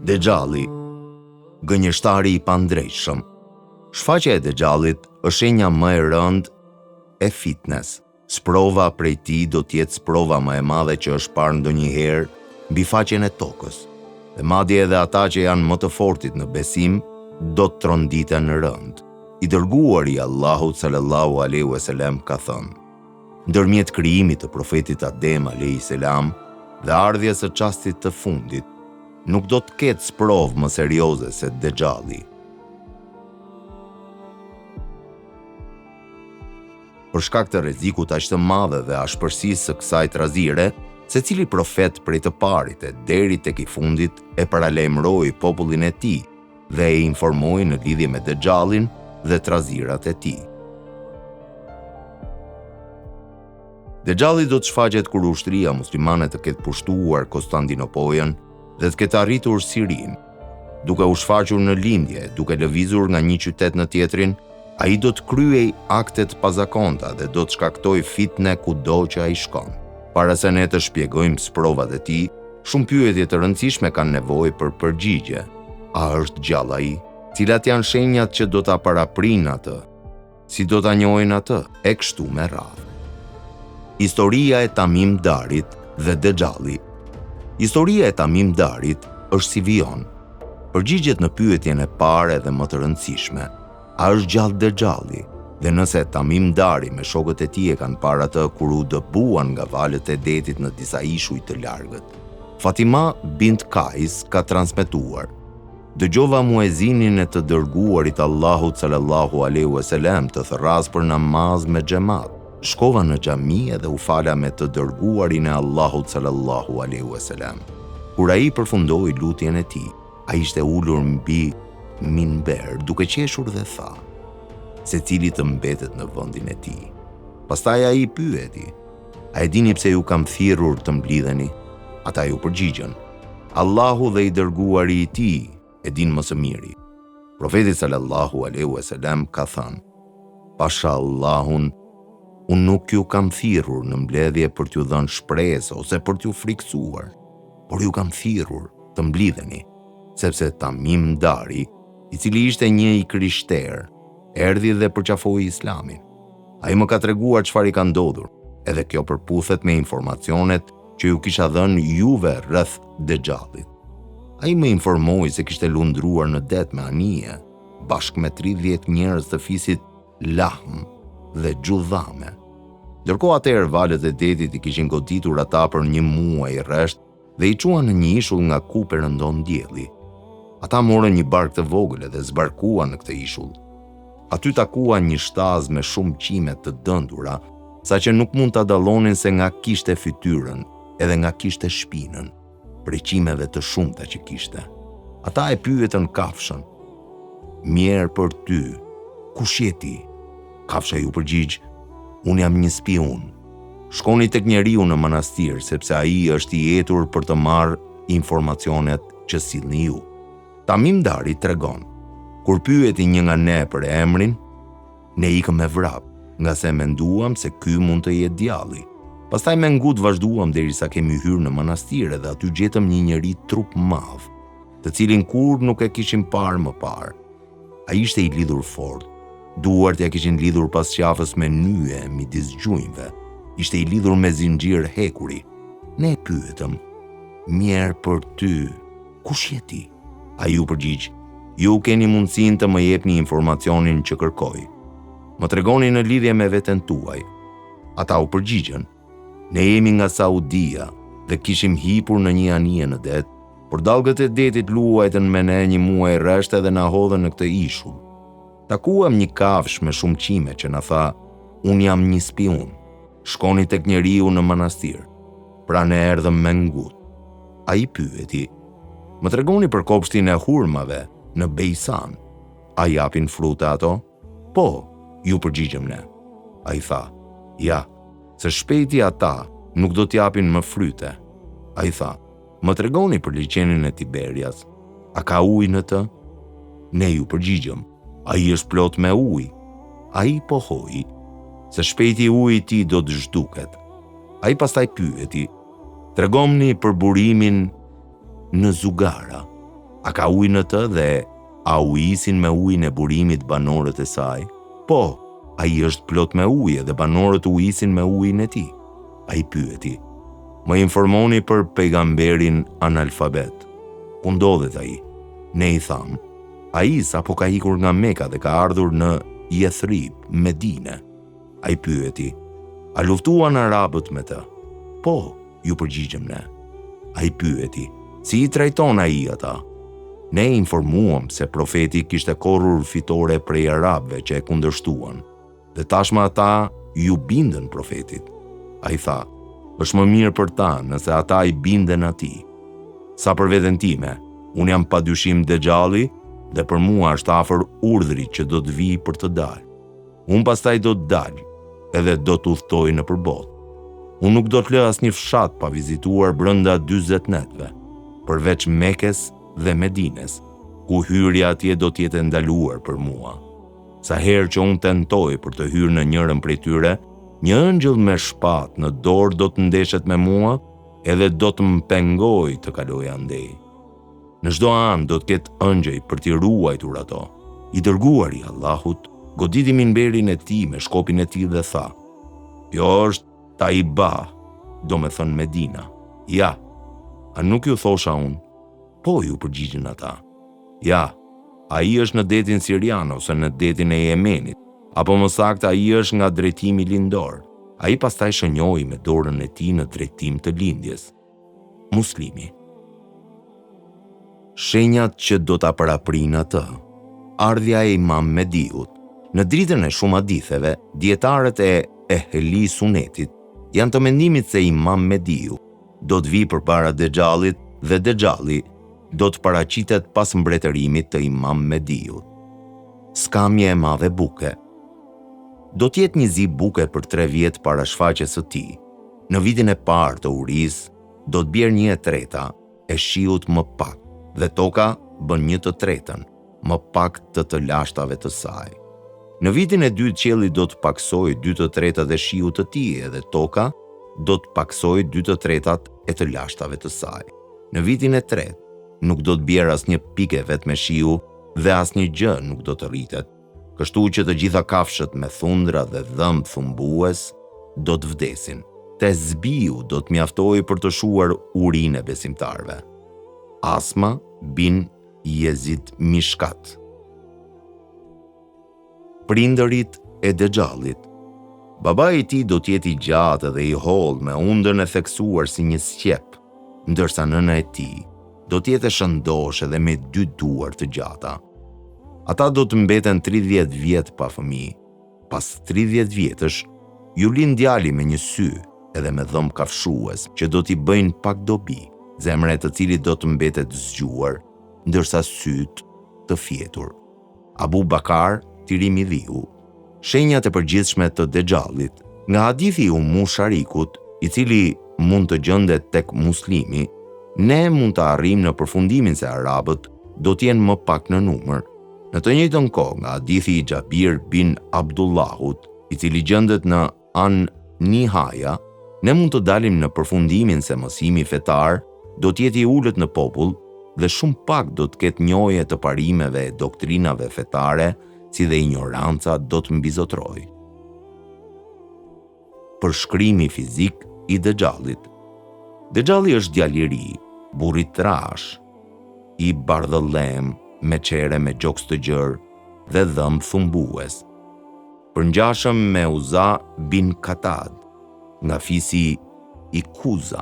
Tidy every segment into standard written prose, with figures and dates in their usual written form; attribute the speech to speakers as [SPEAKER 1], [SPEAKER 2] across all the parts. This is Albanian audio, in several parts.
[SPEAKER 1] Dexhalli, gënjeshtari i pandrejshëm. Shfaqja e Dexhallit është shenja më e rëndë e fitnes. Sprova prej tij do të jetë sprova më e madhe që është parë ndonjëherë mbi faqen e tokës. Dhe madje edhe ata që janë më të fortit në besim do të tronditen në rënd. I dërguari i Allahut sallallahu alaihi wasallam ka thënë: ndërmjet krijimit të profetit Adem alayhis salam dhe ardhjes së çastit të fundit, nuk do të ketë sprovë më serioze se Dexhalli. Për shkak të rrezikut aq të madh dhe ashpërsisë së kësaj trazire, secili profet prej të parit e deri tek i fundit e paralajmëroi popullin e tij dhe e informoi në lidhje me Dexhallin dhe trazirat e tij. Dexhalli do të shfaqet kur ushtria muslimane të ketë pushtuar Konstantinopolën dhe të ketë arritur Sirin. Duke u shfaqur në lindje, duke lëvizur nga një qytet në tjetrin, ai do të kryej aktet pazakonta dhe do të shkaktoj fitne kudo që ai shkon. Para se ne të shpjegojmë sprovat e tij, shumë pyetje të rëndësishme kanë nevojë për përgjigje. A është gjallë ai? Cilat janë shenjat që do ta paraprinë atë? Si do ta njohin atë? E kështu me radhë. Historia e Tamim Darit dhe Dexhalli. Historia e Tamim Darit është si vijon. Përgjigjet në pyetjen e parë dhe më të rëndësishme: a është gjallë Dexhalli? Dhe nëse Tamim Dari me shokët e tij e kanë parë atë kur u dëbuan nga valët e detit në disa ishuj të largët. Fatima bint Kais ka transmetuar: dëgjova muezinin e të dërguarit Allahut sallallahu alaihi wasallam të thërras për namaz me xhamat. Shkova në xhami dhe u fala me të dërguarin e Allahut sallallahu alaihi wasallam. Kur ai përfundoi lutjen e tij, ai ishte ulur mbi minber duke qeshur dhe tha: secili të mbetet në vendin e tij. Pastaj ai pyeti: a e dini pse ju kam thirrur të mblidheni? Ata ju përgjigjen: Allahu dhe i dërguari i tij e din më së miri. Profeti sallallahu alaihi wasallam ka thënë: pasha Allahun, unë nuk ju kam thirrur në mbledhje për t'ju dhënë shpresë ose për t'ju friksuar, por ju kam thirrur të mblidheni, sepse Tamim Dari, i cili ishte një i krishterë, erdhi dhe përqafoi Islamin. Ai më ka treguar çfarë i ka ndodhur, edhe kjo përputhet me informacionet që ju kisha dhënë juve rreth Dexhallit. Ai më informoi se kishte lundruar në det me anije, bashkë me 30 njerëz të fisit Lahm dhe Xudhame. Ndërkohë atëherë valët e detit i kishin goditur ata për një muaj rresht dhe i çuan në një ishull nga ku perëndon dielli. Ata morën një bark të vogël dhe zbarkuan në këtë ishull. Aty takuan një shtaz me shumë qime të dëndura, saqë nuk mund ta dallonin se nga kishte fytyrën edhe nga kishte shpinën, prej qimeve të shumta që kishte. Ata e pyetën kafshën: mirë për ty, kush je ti? Kafsha ju përgjigj: unë jam një spiun. Shkoni tek njeriu në manastir, sepse ai është i etur për të marrë informacionet që sillni ju. Tamim Dari tregon: kur pyeti një nga ne për emrin, ne ikëm me vrap, nga se menduam se ky mund të jetë djalli. Pastaj me ngut vazhduam derisa kemi hyrë në manastir dhe aty gjetëm një njeri trup madh, të cilin kur nuk e kishim parë më parë. Ai ishte i lidhur fort. Duart ja kishin lidhur pas qafës me nyje midis gjunjve. Ishte i lidhur me zinxhir hekuri. Ne e pyetëm: mirë për ty, kush je ti? Ai u përgjigj: ju keni mundësinë të më jepni informacionin që kërkoj. Më tregoni në lidhje me veten tuaj. Ata u përgjigjen: ne jemi nga Saudia dhe kishim hipur në një anije në det, por dallgët e detit luajtën me ne një muaj rresht dhe na hodhën në këtë ishull. Takuam një kafsh me shumë qime që na tha: unë jam një spiun. Shkoni tek njeriu në manastir. Pra ne erdhëm me ngut. Ai pyeti: më tregoni për kopshtin e hurmave në Bejsan. A japin fruta ato? Po, ju përgjigjëm ne. Ai tha: ja, se shpejti ata nuk do t'japin më fryte. Ai tha: më tregoni për liçenin e Tiberias. A ka ujë në të? Ne ju përgjigjëm: ai është plot me ujë. Ai pohoi: se shpejti uji i tij do të zhduket. Ai pastaj pyeti: tregomni për burimin në Zugara. A ka ujë në të dhe a u isin me ujin e burimit banorët e saj? Po, ai është plot me ujë dhe banorët u isin me ujin e tij. Ai pyeti: "Më informoni për pejgamberin analfabet. Ku ndodhet ai?" Ne i tham: "Ai sapo ka ikur nga Meka dhe ka ardhur në Jethrib, Medinë." Ai pyeti: "A luftuan arabët me të?" "Po," ju përgjigjëm ne. Ai pyeti: "Si i trajton ai ata?" Ne informuam se profeti kishte korrur fitore prej arabëve që e kundërshtuan, dhe tashmë ata ju bindën profetit. Ai tha: "Është më mirë për ta nëse ata i binden atij. Sa për veten time, unë jam padyshim Dexhalli dhe për mua është afër urdhri që do të vijë për të dalë. Unë pastaj do të dal edhe do të udhtoj nëpër botë. Unë nuk do të lë asnjë fshat pa vizituar brenda 40 netëve, përveç Mekes dhe Medines, ku hyrja atje do të jetë ndaluar për mua. Sa herë që unë tentoj për të hyrë në njërin prej tyre, një ëngjëll me shpatë në dorë do të ndeshet me mua edhe do të më pengoj të kaloj andej. Në çdo anë do të ketë ëngjëj për t'i ruajtur ato." I dërguari i Allahut goditi minberin e tij me shkopin e tij dhe tha: "Kjo është Taiba, do me thënë Medina." "Ja, a nuk ju thosha unë?" "Po," ju përgjigjen ata. "Ja, ai është në detin Sirian ose në detin e Jemenit, apo më saktë ai është nga drejtimi lindor." Ai pastaj shënjoi me dorën e tij në drejtim të lindjes. Muslimi. Shenjat që do ta paraprinë atë. Ardhja e Imam Mediut. Në dritën e shumë haditheve, dietarët e Ehli Sunetit janë të mendimit se Imam Mediu do të vijë përpara Dexhallit dhe Dexhalli do të paraqitet pas mbretërimit të Imam Mediut. Skamje e madhe buke. Do të jetë një zi buke për 3 vjet para shfaqjes së tij. Në vitin e parë të urisë do të bjerë 1/3 e shiut më pak dhe toka bën 1/3 më pak të lashtave të saj. Në vitin e dytë qielli do të paksojë 2/3 e shiut të tij dhe toka do të paksojë 2/3 e të lashtave të saj. Në vitin e tretë nuk do të bjerë asnjë pikë vetëm shiu dhe asnjë gjë nuk do të rritet. Kështu që të gjitha kafshët me thundra dhe dhëmb thumbues do të vdesin. Tezbiu do të mjaftojë për të shuar urinë e besimtarve. Asma bin Jezid Mishkat. Prindërit e Dexhallit. Babai i tij do të jetë i gjatë dhe i holl me undën e theksuar si një sqep, ndërsa nëna e tij do të jetë e shëndosh edhe me 2 duar të gjata. Ata do të mbeten 30 vjet pa fëmijë. Pas 30 vjetësh, ju lind djali me një sy edhe me dhëmb kafshues që do t'i bëjnë pak dobi, zemra e të cilit do të mbetet zgjuar, ndërsa syt të fjetur. Abu Bakar, Tirimi Dhiu. Shenjat e përgjithshme të Dexhallit. Nga hadithi i Musharikut, i cili mund të gjendet tek Muslimi, ne mund të arrijmë në përfundimin se arabët do të jenë më pak në numër. Në të njëjtën kohë, nga hadithi i Xhabir bin Abdullahut, i cili gjendet në An-Nihaya, ne mund të dalim në përfundimin se mësimi fetar do të jetë i ulët në popull dhe shumë pak do të ketë njohje të parimeve e doktrinave fetare, si dhe ignoranca do të mbizotrojë. Përshkrimi fizik i Dexhallit. Dexhalli është djalë i ri, burr i trash, i bardhëllem, me çere me gjoks të gjerë dhe dhëmb thumbues. Përngjashëm me Uza bin Katad, nga fisi i Kuza.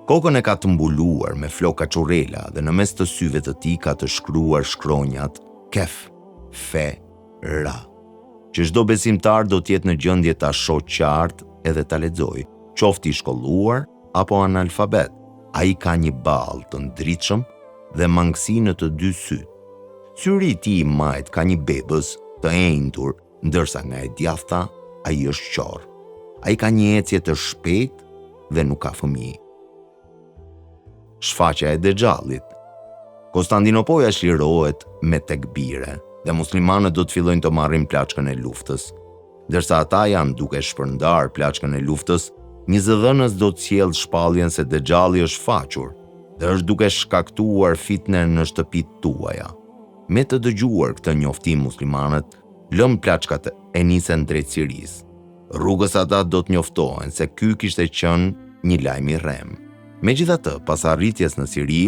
[SPEAKER 1] Kokën e ka të mbuluar me floka çurrela dhe në mes të syve të tij ka të shkruar shkronjat Kef, Fe, Ra, që çdo besimtar do të jetë në gjendje ta shohë qartë edhe ta lexojë, qoftë i shkolluar apo analfabet. Ai ka një ball të ndritshëm dhe mangësi në të 2 syt. Syri i tij i majt ka një bebës të enjtur, ndërsa nga e djathta ai është qorr. Ai ka një ecje të shpejtë dhe nuk ka fëmijë. Shfaqja e Dexhallit. Konstantinopoja shlirohet me tekbire dhe muslimanët do të fillojnë të marrin plaçkën e luftës. Ndërsa ata janë duke shpërndar plaçkën e luftës, një zëdhënës do të sjellë shpalljen se Dexhalli është faqur dhe është duke shkaktuar fitne në shtëpitë tuaja. Me të dëgjuar këtë njoftim muslimanët lëm plaçkat e nisën drejt Sirisë. Rrugës ata do të njoftohen se ky kishte qenë një lajm i rrem. Megjithatë, pas arritjes në Siri,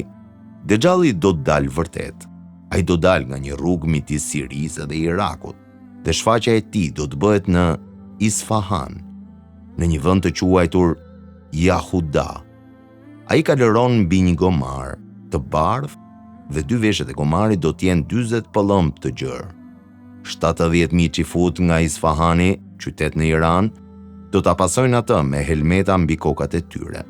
[SPEAKER 1] Dexhalli do të dalë vërtet. Ai do dalë nga një rrugë midis Sirisë dhe Irakut, dhe shfaqja e tij do të bëhet në Isfahan, në një vend të quajtur Yahuda. Ai kaloron mbi një gomar të bardhë dhe dy veshët e gomarit do të jenë 40 pëllëmp të gjerë. 70.000 qifut nga Isfahani, qytet në Iran, do ta pasojnë atë me helmeta mbi kokat e tyre.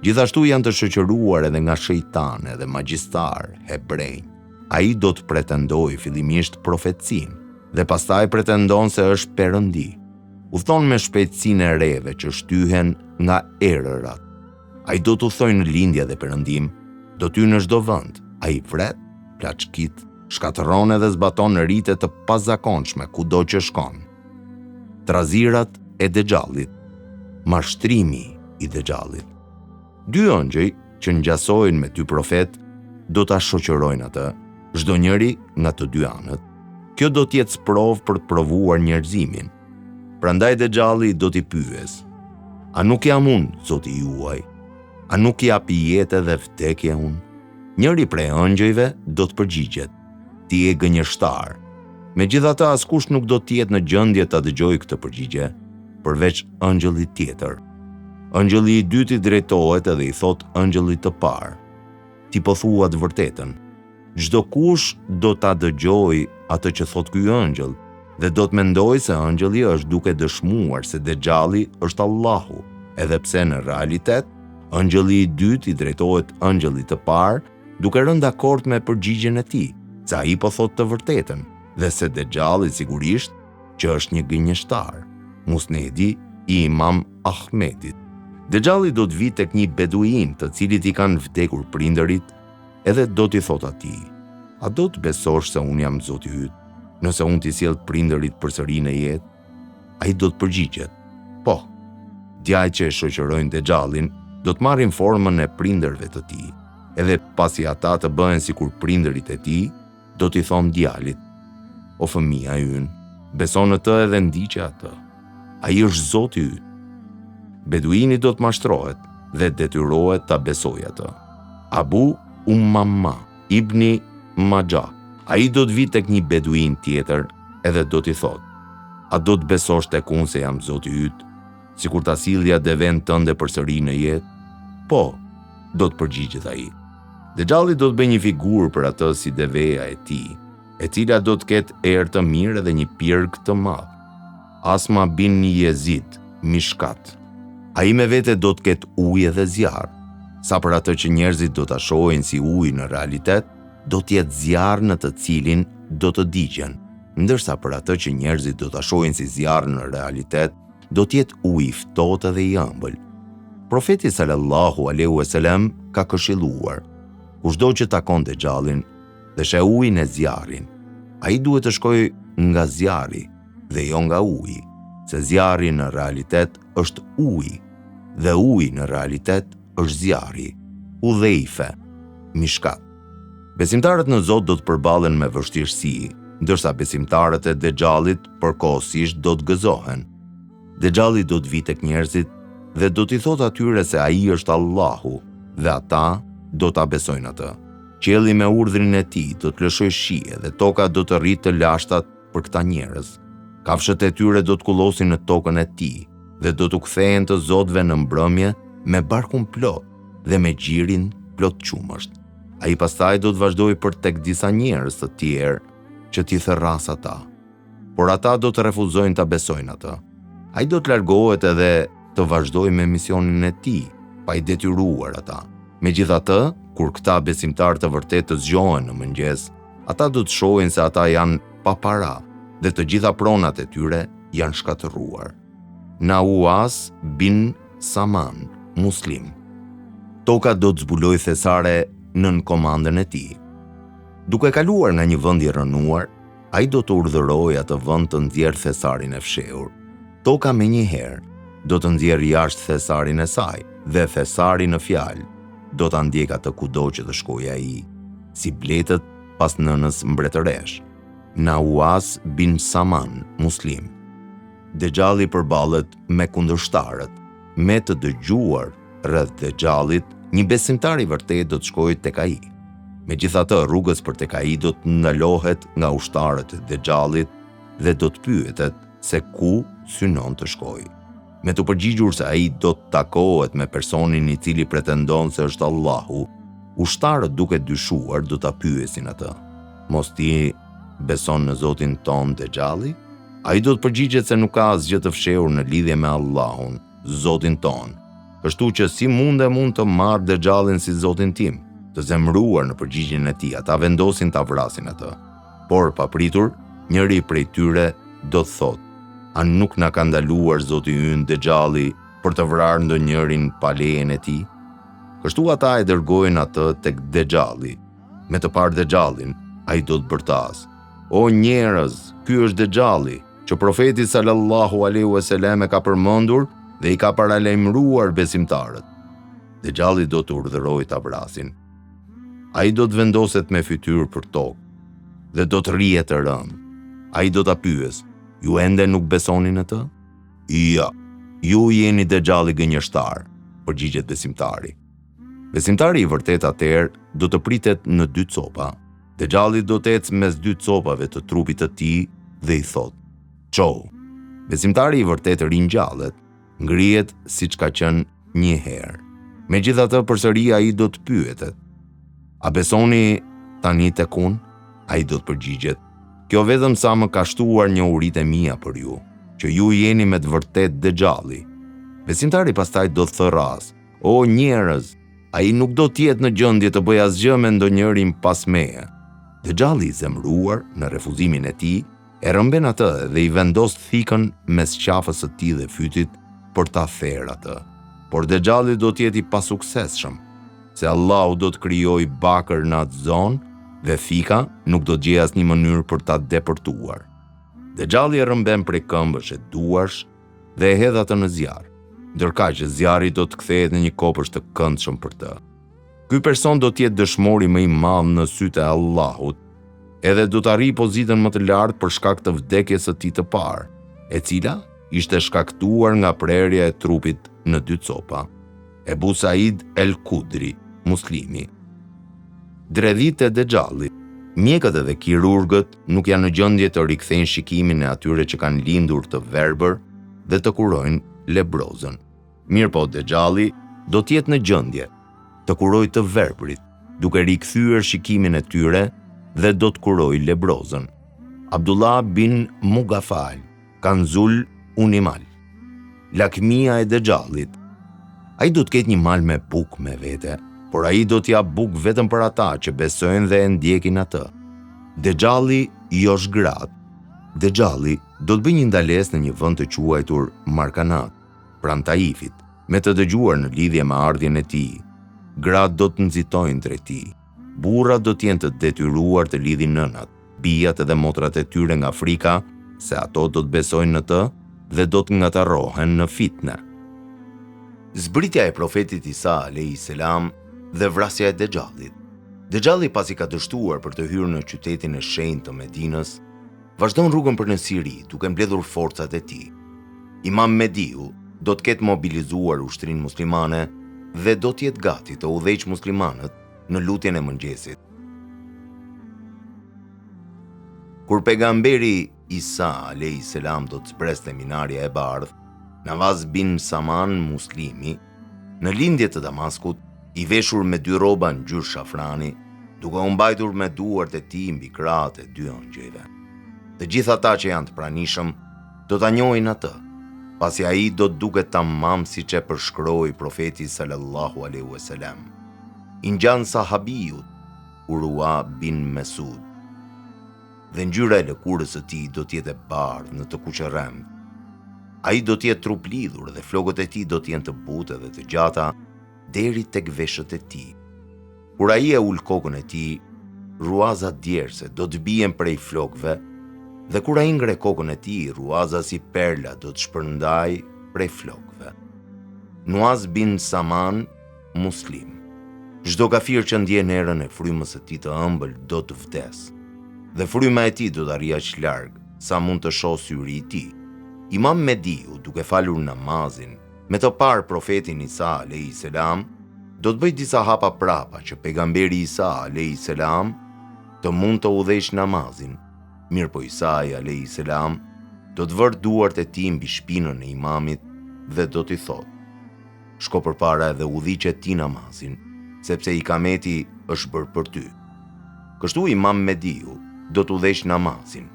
[SPEAKER 1] Gjithashtu janë të shoqëruar edhe nga shejtanë dhe magjistar hebrej. Ai do të pretendojë fillimisht profecinë dhe pastaj pretendon se është perëndi. Udhton me shpejtësinë e reve që shtyhen nga erërat. Ai do të udhtojë në lindje dhe perëndim, do të hyjë në çdo vend. Ai vret, plaçkit, shkatëron edhe zbaton rite të pazakonshme kudo që shkon. Trazirat e Dexhallit, mashtrimi i Dexhallit. Dy ëngjëj që ngjasojnë me dy profet do ta shoqërojnë atë, çdo njëri nga të dy anët. Kjo do të jetë sprovë për të provuar njerëzimin. Prandaj Dexhalli do t'i pyes: a nuk jam unë, Zoti juaj? A nuk japi jetë dhe vdekje unë? Njëri prej ëngjëjve do të përgjigjet: ti je gënjeshtar. Megjithatë, askush nuk do të jetë në gjendje ta dëgjojë këtë përgjigje, përveç ëngjëllit tjetër. Ëngjëlli i dytë i drejtohet edhe i thot ëngjëllit të parë: ti po thua të vërtetën. Çdo kush do ta dëgjojë atë që thot ky ëngjëll dhe do të mendojë se ëngjëlli është duke dëshmuar se Dexhalli është Allahu, edhe pse në realitet ëngjëlli i dytë i drejtohet ëngjëllit të parë duke rënë dakord me përgjigjen e tij, se ai po thot të vërtetën dhe se Dexhalli sigurisht që është një gënjeshtar. Musnedi i Imam Ahmedit. Dexhalli do të vi tek një beduin të cilit i kanë vdekur prindërit, edhe do t'i thot atij: a do të besosh se unë jam Zoti yt, nëse unë t'i sjell prindërit përsëri në jetë? Ai do të përgjigjet: po. Djajt që e shoqërojnë Dexhallin do të marrin formën e prindërve të tij, edhe pasi ata të bëhen sikur prindërit e tij, do t'i thonë djalit: o fëmia ynë, beso në të edhe ndiqe atë. Ai është Zoti yt. Beduini do të mashtrohet dhe detyrohet ta besojë atë. Abu Umamma ibni Majah. Ai do të vi tek një beduin tjetër edhe do t'i thotë: a do të besosh tek unë se jam Zoti yt, sikur ta sillja deven tënde përsëri në jetë? Po, do të përgjigjet ai. Dexhalli do të bëjë një figurë për atë si deveja e tij, e cila do të ketë erë të mirë dhe një pirg të madh. Asma bin Jezid, Mishkat. Ai me vete do të ketë ujë dhe zjarr. Sa për atë që njerëzit do ta shohin si ujë në realitet, do të jetë zjarr në të cilin do të digjen, ndërsa për atë që njerëzit do ta shohin si zjarr në realitet, do të jetë ujë i ftohtë dhe i ëmbël. Profeti sallallahu alaihi wasallam ka këshilluar: kushdo që takon Dexhallin dhe sheh ujin e zjarrin, ai duhet të shkojë nga zjarri dhe jo nga uji, se zjarri në realitet është uji dhe uji në realitet është zjarri. Udhejfe, Mishkat. Besimtarët në Zot do të përballen me vështirësi, ndërsa besimtarët e Dexhallit përkohësisht do të gëzohen. Dexhalli do të vi tek njerëzit dhe do t'i thotë atyre se ai është Allahu dhe ata do ta besojnë atë. Qielli me urdhrin e tij do të lëshojë shije dhe toka do të rritë të lashtat për këta njerëz. Kafshët e tyre do të kullosin në tokën e tij dhe do të kthehen të zotëve në mbrëmje me barkun plot dhe me gjirin plot qumësht. Ai pastaj do të vazhdojë për tek disa njerëz të tjerë që t'i therras ata, por ata do të refuzojnë ta besojnë atë. Ai do të largohet edhe të vazhdojë me misionin e tij, pa i detyruar ata. Megjithatë, kur këta besimtarë të vërtet të zgjohen në mëngjes, ata do të shohin se ata janë pa para dhe të gjitha pronat e tyre janë shkatëruar. Nauas bin Saman, muslim. Toka do të zbulojë thesare nën komandën e tij. Duke kaluar nga një vend i rënuar, ai do të urdhërojë atë vend të nxjerrë thesarin e fshehur. Toka menjëherë do të nxjerrë jashtë thesarin e saj dhe thesarin në fjalë. do ta ndjek atë kudo që të shkojë ai, si bletët pas nënës mbretëresh. Nawas bin Saman, muslim. Dexhalli përballet me kundërshtarët. Me të dëgjuar rreth Dexhallit, një besimtar i vërtet do të shkojë tek ai. Megjithatë, rrugës për tek ai do të ndalohet nga ushtarët e Dexhallit dhe do të pyetet se ku synon të shkojë. Me të përgjigjur se ai do të takohet me personin i cili pretendon se është Allahu, ushtarët duke dyshuar do ta pyesin atë: "Mos ti beson në Zotin ton Dexhalli?" Ai do të përgjigjet se nuk ka asgjë të fshehur në lidhje me Allahun, Zotin ton. Kështu që si mund të marrë Dexhallin si Zotin tim? Të zemëruar në përgjigjen e tij, ata vendosin ta vrasin atë. Por papritur, njëri prej tyre do të thotë: "A nuk na ka ndaluar Zoti ynë Dexhalli për të vrarë ndonjërin pa lejen e tij?" Kështu ata e dërgojnë atë tek Dexhalli. Me të parë Dexhallin, ai do të bërtas: "O njerëz, ky është Dexhalli, që profeti sallallahu alaihi wasallam e ka përmendur dhe i ka paralajmëruar besimtarët." Dexhalli do të urdhërojë ta vrasin. Ai do të vendoset me fytyrë për tokë dhe do të rrihet të rënd. Ai do ta pyes: "Ju ende nuk besoni në të?" "Ja, ju jeni Dexhalli gënjeshtar", përgjigjet besimtari. Besimtari i vërtet atëherë do të pritet në dy copa. Dexhalli do të ecë mes dy copave të trupit të tij dhe i thot: "Çau." Besimtari i vërtet ringjallet, ngrihet siç ka qenë një herë. Megjithatë, përsëri ai do të pyetet: "A besoni tani tek unë?" Ai do të përgjigjet: "Kjo vetëm sa më ka shtuar njohuritë e mia për ju, që ju jeni me të vërtet Dexhalli." Besimtari pastaj do të thërras: "O njerëz, ai nuk do të jetë në gjendje të bëjë asgjë me ndonjërin pas meje." Dexhalli i zemëruar në refuzimin e tij e rëmben atë dhe i vendos thikën mes qafës së tij dhe fytit për ta therrë atë. Por Dexhalli do të jetë i pasuksesshëm, se Allahu do të krijojë bakër në atë zonë dhe thika nuk do të gjejë asnjë mënyrë për ta depërtuar. Dexhalli e rëmben prej këmbësh e duarsh dhe e hedh atë në zjarr, ndërkaq që zjarri do të kthehet në një kopësht të këndshëm për të. Ky person do të jetë dëshmori më i madh në sytë e Allahut, edhe do të arrijë pozitën më të lartë për shkak të vdekjes së tij të parë, e cila ishte shkaktuar nga prerja e trupit në dy copa. Ebu Said el-Kudri, muslimi. Dredhitë e Dexhallit. Mjekët edhe kirurgët nuk janë në gjendje të rikthejnë shikimin e atyre që kanë lindur të verbër dhe të kurojnë lebrozën. Mirëpo Dexhalli do të jetë në gjendje të kurojë të verbrit, duke rikthyer shikimin e tyre dhe do të kurojë lebrozën. Abdullah bin Mugafal, Kanzul Unimal. Lakmia e Dexhallit. Ai do të ketë një mal me bukë me vete, por ai do t'ja bukë vetëm për ata që besojnë dhe e ndjekin atë. Dexhalli jo shgrat. Dexhalli do të bëjë një ndalesë në një vend të quajtur Markanat, pranë Taifit, me të dëgjuar në lidhje me ardhjen e tij. Gratë do të nxitojnë drejt tij. Burrat do të jenë të detyruar të lidhin nënat, bijat edhe motrat e tyre nga frika se ato do të besojnë në të dhe do të ngatarrohen në fitne. Zbritja e profetit Isa a.s. dhe vrasja e Dexhallit. Dexhalli pasi ka dështuar për të hyrë në qytetin e shenjtë të Medinës, vazhdon rrugën për në Siri duke mbledhur forcat e tij. Imam Mediu do të ketë mobilizuar ushtrinë muslimane dhe do të jetë gati të udhëheqë muslimanët në lutjen e mëngjesit. Kur pejgamberi Isa a.s. do të zbreste minarja e bardhë, Nawaz bin Saman, muslimi, në lindje të Damaskut, i veshur me dy rroba ngjyrë shafrani, duke u mbajtur me duart e tij mbi krahët e dy ëngjëjve. Të gjithë ata që janë të pranishëm do ta njohin atë, pasi ai do të duket tamam siç e përshkroi profeti sallallahu alaihi wasallam. I ngjan sahabiut Urwa bin Mesud. Dhe ngjyra e lëkurës së tij do të jetë e bardhë në të kuqërremb. Ai do të jetë trup lidhur dhe flokët e tij do të jenë të butë dhe të gjata deri tek veshët e tij. Kur ai e ul kokën e tij, ruaza djerse do të bien prej flokëve, dhe kur ai ngre kokën e tij, ruaza si perla do të shpërndaj prej flokëve. Nawaz bin Saman, muslim. Çdo kafir që ndjen erën e frymës së tij të ëmbël do të vdes. Dhe fryma e tij do të arrijë aq larg sa mund të shohë syri i tij. Imam Mediu, duke falur namazin, me të parë profetin Isa a.s. do të bëjë disa hapa prapa që pejgamberi Isa a.s. të mund të udhëheqë namazin. Mirëpo Isa a.s. do të vërë duart e tij mbi shpinën e imamit dhe do t'i thotë: "Shko përpara dhe udhiqe ti namazin, sepse ikameti është bërë për ty." Kështu Imam Mediu do të udhëheqë namazin.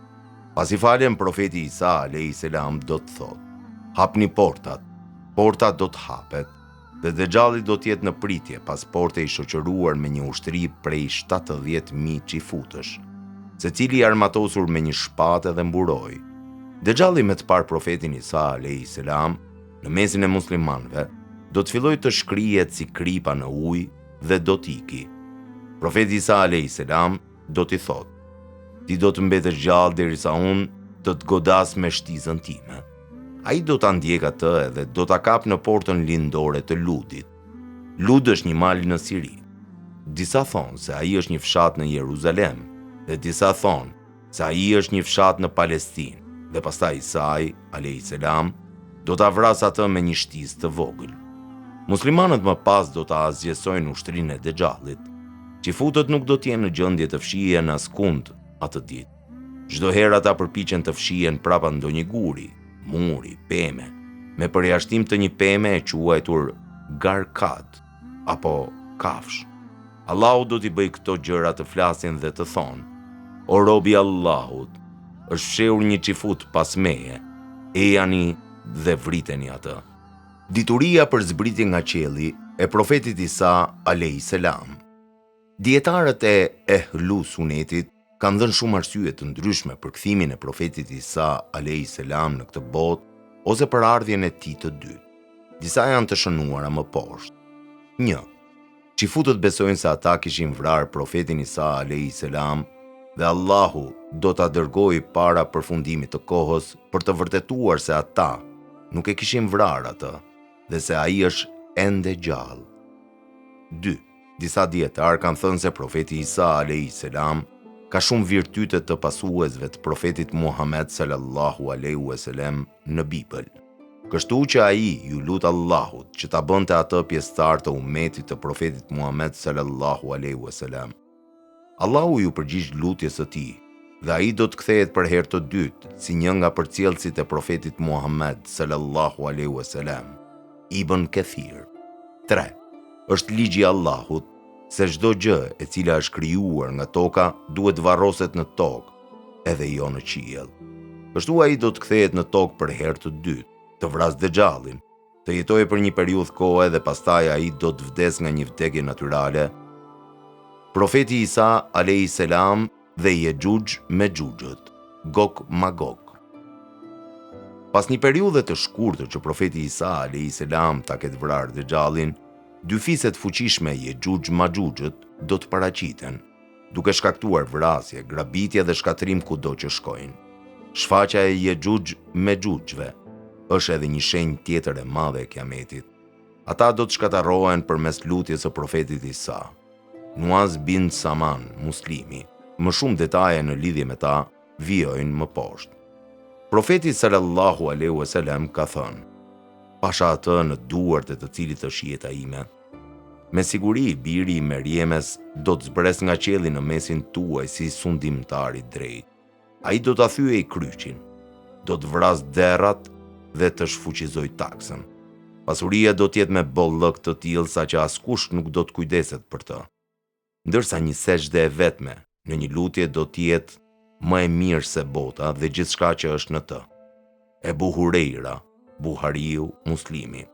[SPEAKER 1] Pasi falen profeti Isa a.s. do të thotë: "Hapni portat." Porta do të hapet dhe Dexhalli do të jetë në pritje pas porte i shoqëruar me një ushtri prej 70.000 qifutësh, secili i armatosur me një shpatë dhe mburoj. Dexhalli me të parë profetin Isa a.s. në mesin e muslimanëve do të fillojë të shkrihet si kripa në ujë dhe do t'iki. Profeti Isa a.s. do t'i thotë: "Ti do të mbetesh gjallë derisa unë të të godas me shtizën time." Ai do ta ndjek atë edhe do ta kap në portën lindore të Ludit. Lud është një mal në Siri. Disa thonë se ai është një fshat në Jeruzalem dhe disa thonë se ai është një fshat në Palestinë dhe pastaj Isa a.s. do ta vras atë me një shtizë të vogël. Muslimanët më pas do ta azjesojnë ushtrinë e Dexhallit. Qifutët nuk do të jenë në gjendje të fshihen askund atë ditë. Çdo herë ata përpiqen të fshihen prapa ndonjë guri, muri, peme, me përjashtim të një peme e quajtur garkat apo kafsh. Allahu do t'i bëj këto gjëra të flasin dhe të thonë: "O robi i Allahut, është fshehur një qifut pas meje, ejani dhe vriteni atë." Dituria për zbritje nga qielli e profetit Isa a.s. Dietarët e Ehlu Sunetit kanë dhënë shumë arsye të ndryshme për kthimin e profetit Isa a.s. në këtë botë ose për ardhjen e tij të dytë. Disa janë të shënuara më poshtë. 1. Qifutët besojnë se ata kishin vrarë profetin Isa a.s. dhe Allahu do ta dërgojë para përfundimit të kohës për të vërtetuar se ata nuk e kishin vrarë atë dhe se ai është ende gjallë. 2. Disa dietarë kanë thënë se profeti Isa a.s. ka shumë virtyte të pasuesve të profetit Muhammed sallallahu alaihi wasallam në Bibël. Kështu që ai ju lut Allahut që ta bënte atë pjesëtar të ummetit të profetit Muhammed sallallahu alaihi wasallam. Allahu ju përgjigj lutjes së tij dhe ai do të kthehet për herë të dytë si një nga përcjellësit e profetit Muhammed sallallahu alaihi wasallam. Ibn Kathir. 3. Është ligji i Allahut se çdo gjë e cila është krijuar nga toka duhet varroset në tokë, edhe jo në qiell. Kështu ai do të kthehet në tokë për herë të dytë, të vrasë Dexhallin, të jetojë për një periudhë kohe dhe pastaj ai do të vdes nga një vdekje natyrale. Profeti Isa a.s. dhe Yexhuj me Xhuxhët, Gog Magog. Pas një periudhe të shkurtër që profeti Isa a.s. ta ketë vrarë Dexhallin, dy fiset fuqishme Yexhuj Maxhuxhët do të paraqiten, duke shkaktuar vrasje, grabitje dhe shkatrim kudo që shkojnë. Shfaqja e Yexhuj Maxhuxhëve është edhe një shenjë tjetër e madhe e kiametit. Ata do të shkatërrohen përmes lutjes së profetit Isa. Nuaz bin Saman, muslimi, më shumë detaje në lidhje me ta vijojnë më poshtë. Profeti sallallahu alaihi wasallam ka thënë: "Pasha atë në duart e të cilit është jeta ime. Me siguri biri i Merjemes do të zbres nga qielli në mesin tuaj si sundimtar i drejtë. Ai do ta thyej kryqin, do të vras derrat dhe të shfuqizoj taksën. Pasuria do të jetë me bollëk të tillë sa që askush nuk do të kujdeset për të. Ndërsa një sejdë e vetme në një lutje do të jetë më e mirë se bota dhe gjithçka që është në të." Ebu Hurejra, Buhariu, Muslimi.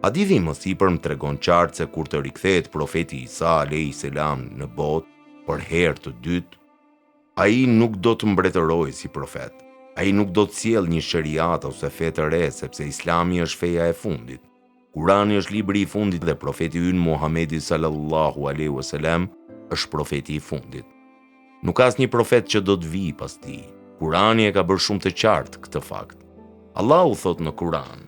[SPEAKER 1] Hadithi më sipër më tregon qartë se kur të rikthehet profeti Isa a.s. në botë për herë të dytë, ai nuk do të mbretërojë si profet. Ai nuk do të sjellë një sheriat ose fe të re, sepse Islami është feja e fundit. Kurani është libri i fundit dhe profeti ynë Muhamedi sallallahu alaihi wasallam është profeti i fundit. Nuk ka asnjë profet që do të vijë pas tij. Kurani e ka bërë shumë të qartë këtë fakt. Allahu thot në Kur'an: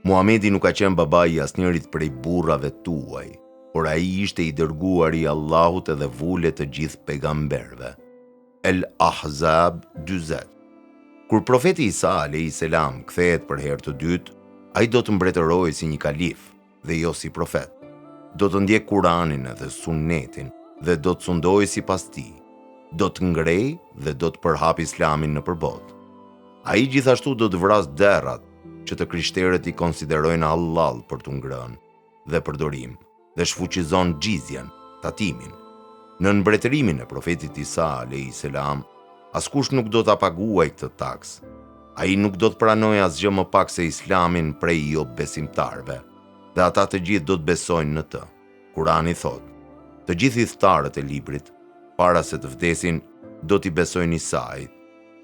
[SPEAKER 1] "Muhamedi nuk ka qenë babai i asnjërit prej burrave tuaj, por ai ishte i dërguar i Allahut edhe vule të gjithë pejgamberëve. El Ahzab 40. Kur profeti Isa a.s. kthehet për herë të dytë, ai do të mbretërojë si një kalif dhe jo si profet. Do të ndjek Kuranin edhe Sunetin dhe do të sundojë sipas tij. Do të ngrej dhe do të përhap Islamin nëpër botë. Ai gjithashtu do të vras derrat që të krishterët i konsiderojnë halal për t'u ngrënë dhe përdorim, dhe shfuqizon xhizjen, tatimin. Në mbretërimin e profetit Isa a.s. askush nuk do ta paguajë këtë taks. Ai nuk do të pranojë asgjë më pak se Islamin prej jo besimtarëve, dhe ata të gjithë do të besojnë në të. Kurani thotë: të gjithë hidhtarët e librit, para se të vdesin, do t'i besojnë Isait,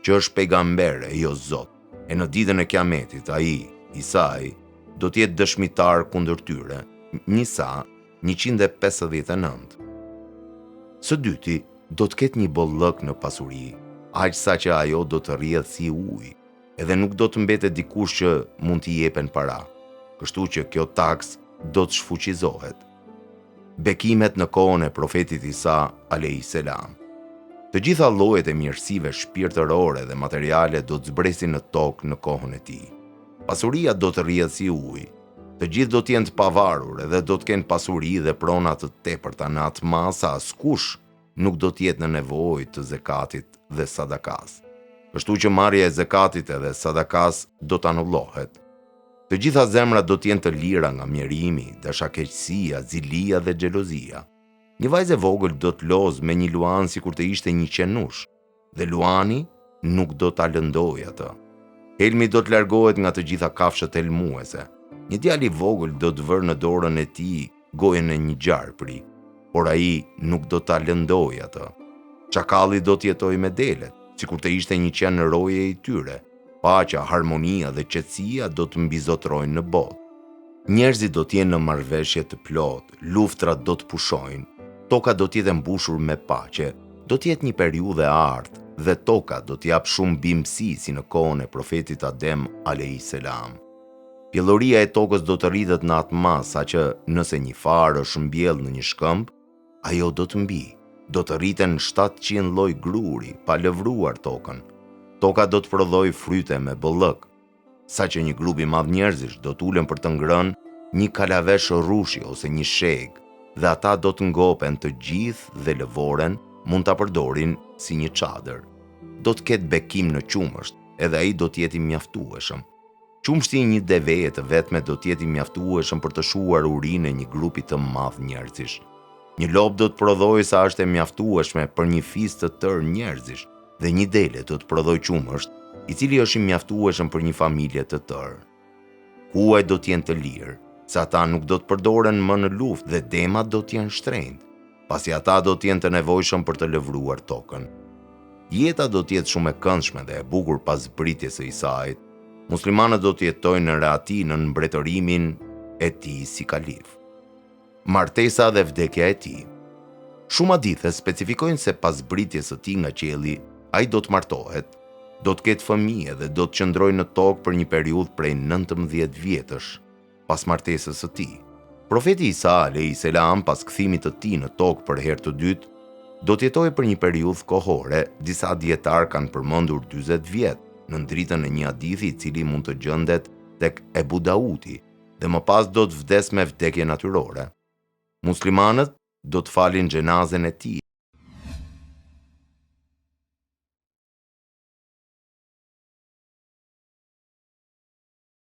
[SPEAKER 1] që është pejgamber e jo Zot, e në ditën e Kiametit ai, Isai, do t'jetë dëshmitar kundër tyre. Nisa 159. Së dyti, do të ketë një bollëk në pasuri, aq sa që ajo do të rrjedhë si ujë, edhe nuk do të mbetet dikush që mund t'i jepen para. Kështu që kjo taks do të shfuqizohet. Bekimet në kohën e profetit Isa a.s. Të gjitha llojet e mirësive shpirtërore dhe materiale do të zbresin në tokë në kohën e tij. Pasuria do të rrjedhë si ujë. Të gjithë do të jenë të pavarur edhe do të kenë pasuri dhe prona të tepërta në atë masa askush nuk do të jetë në nevojë të zekatit dhe sadakas. Kështu që marrja e zekatit edhe sadakas do të anullohet. Të gjitha zemrat do të jenë të lira nga mjerimi, dashakeqësia, zilia dhe xhelozia. Një vajzë e vogël do të lozë me një luan sikur të ishte një qenush, dhe luani nuk do ta lëndojë atë. Helmi do të largohet nga të gjitha kafshët helmuese. Një djalë i vogël do të vërë në dorën e tij gojën e një gjarpri, por ai nuk do ta lëndojë atë. Çakalli do të jetojë me delet, sikur të ishte një qen në roje i tyre. Paqja, harmonia dhe qetësia do të mbizotrojnë në botë. Njerëzit do të jenë në marrëveshje të plotë, luftrat do të pushojnë, toka do të jetë mbushur me paqe, do të jetë një periudhë e artë dhe toka do të japë shumë bimësi si në kohën e profetit Adem a.s. Pjelloria e tokës do të rritet në atë mas sa që nëse një farë është mbjellë në një shkëmb, ajo do të mbi. Do të rriten 700 lloj gruri pa lëvruar tokën. Toka do të prodhojë fryte me bollëk, sa që një grup i madh njerëzish do të ulen për të ngrënë një kalavesh rrushi ose një sheg, dhe ata do të ngopen të gjithë dhe lëvoren mund ta përdorin si një çadër. Do të ketë bekim në qumësht, edhe ai do të jetë i mjaftueshëm. Qumshti i një deveje të vetme do të jetë i mjaftueshëm për të shuar urinë e një grupi të madh njerëzish. Një lop do të prodhojë sa është e mjaftueshme për një fis të tërë njerëzish, dhe një dele do të prodhojë qumësht, i cili është i mjaftueshëm për një familje të tërë. Kuaj do të jenë të lirë, se ata nuk do të përdoren më në luftë dhe demat do të jenë shtrenjtë, pasi ata do të jenë të nevojshëm për të lëvruar tokën. Jeta do të jetë shumë e këndshme dhe e bukur pas zbritjes së Isait. Muslimanët do të jetojnë në rehati në mbretërimin e tij si kalif. Martesa dhe vdekja e tij. Shumë hadithe specifikojnë se pas zbritjes së tij nga qielli, ai do të martohet, do të ketë fëmijë dhe do të qëndrojë në tokë për një periudhë prej 19 vjetësh pas martesës së tij. Profeti Isa a.s. pas kthimit të tij në tokë për herë të dytë, do të jetojë për një periudhë kohore. Disa dietar kanë përmendur 40 vjet në dritën e një hadithi i cili mund të gjendet tek Ebu Dauti, dhe më pas do të vdes me vdekje natyrore. Muslimanët do të falin xhenazen e tij